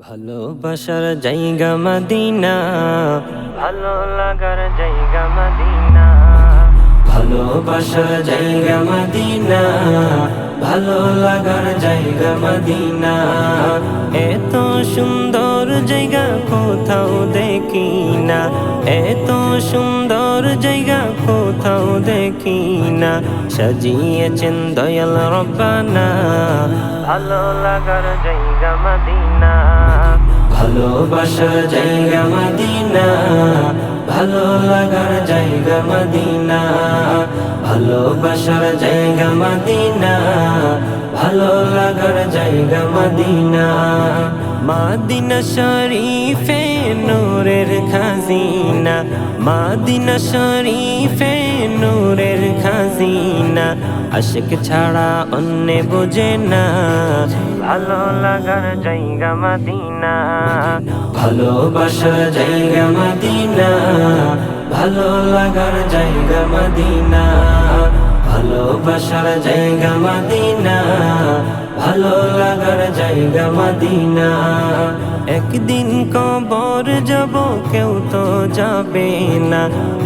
ভালোবাসার জায়গা মদিনা, ভালো লাগার জায়গা মদিনা। ভালোবাসার জায়গা মদিনা, ভালো লাগার জায়গা মদিনা। এত সুন্দর জায়গা কোথাও দেখি না, এত সুন্দর জায়গা কোথাও দেখি না। সাজিয়েছেন দয়াল রব্বানা, ভালো লাগার জায়গা মদিনা। ভালোবাসার জায়গা মদিনা, ভালো লাগার জায়গা মদিনা। ভালোবাসার জায়গা মদিনা, ভালো লাগার জায়গা মদিনা। মদিনা শরীফে নূরের খাজিনা, মদিনা শরীফে নূরের খাজিনা। আশিক ছাড়া অন্য বোঝে না, ভালো লাগার জায়গা মদিনা। ভালোবাসার জায়গা মদিনা, ভালো লাগার জায়গা মদিনা। ভালোবাসার জায়গা মদিনা, ভালো লাগার জায়গা মদিনা। একদিন কবর যাব কেউ তো যাবে না,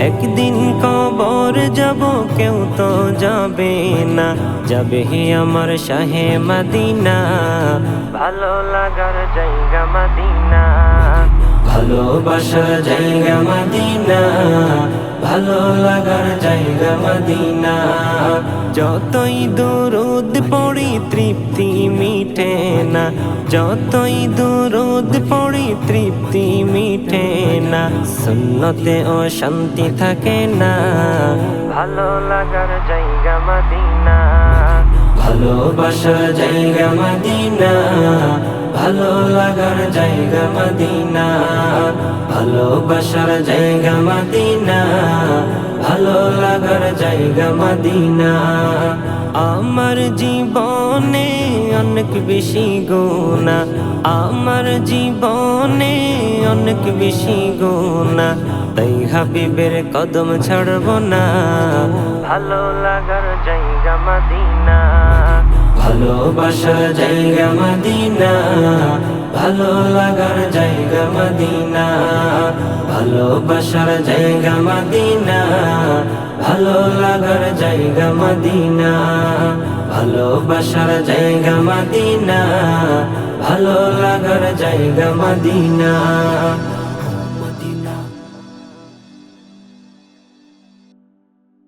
একদিন কবর যাব কেউ তো যাবে না। যাবে হে আমার শাহে মদিনা, ভালো লাগার জায়গা মদিনা। ভালোবাসার জায়গা মদিনা, ভালো লাগার জায়গা মদিনা। যতই দুরুদ পড়ি তৃপ্তি মিটে না, যতই দুরুদ পড়ি তৃপ্তি মিটে না। সুন্নতে ও শান্তি থাকে না, ভালো লাগার জায়গা মদিনা। ভালোবাসার জায়গা মদিনা, ভালো লাগার জায়গা মদিনা। ভালোবাসার জায়গা মদিনা, ভালো লাগার জায়গা মদিনা। আমার জীবনে অনেক বেশি গুনাহ, আমার জীবনে অনেক বেশি গুনাহ। তাই হাবিবের কদম ছাড়ব না, ভালো লাগার জায়গা মদিনা। ভালোবাসার জায়গা মদিনা, ভালো লাগার জায়গা মদিনা। ভালোবাসার জায়গা মদিনা, ভালো লাগার জায়গা মদিনা। ভালোবাসার জায়গা মদিনা, ভালো লাগার জায়গা মদিনা।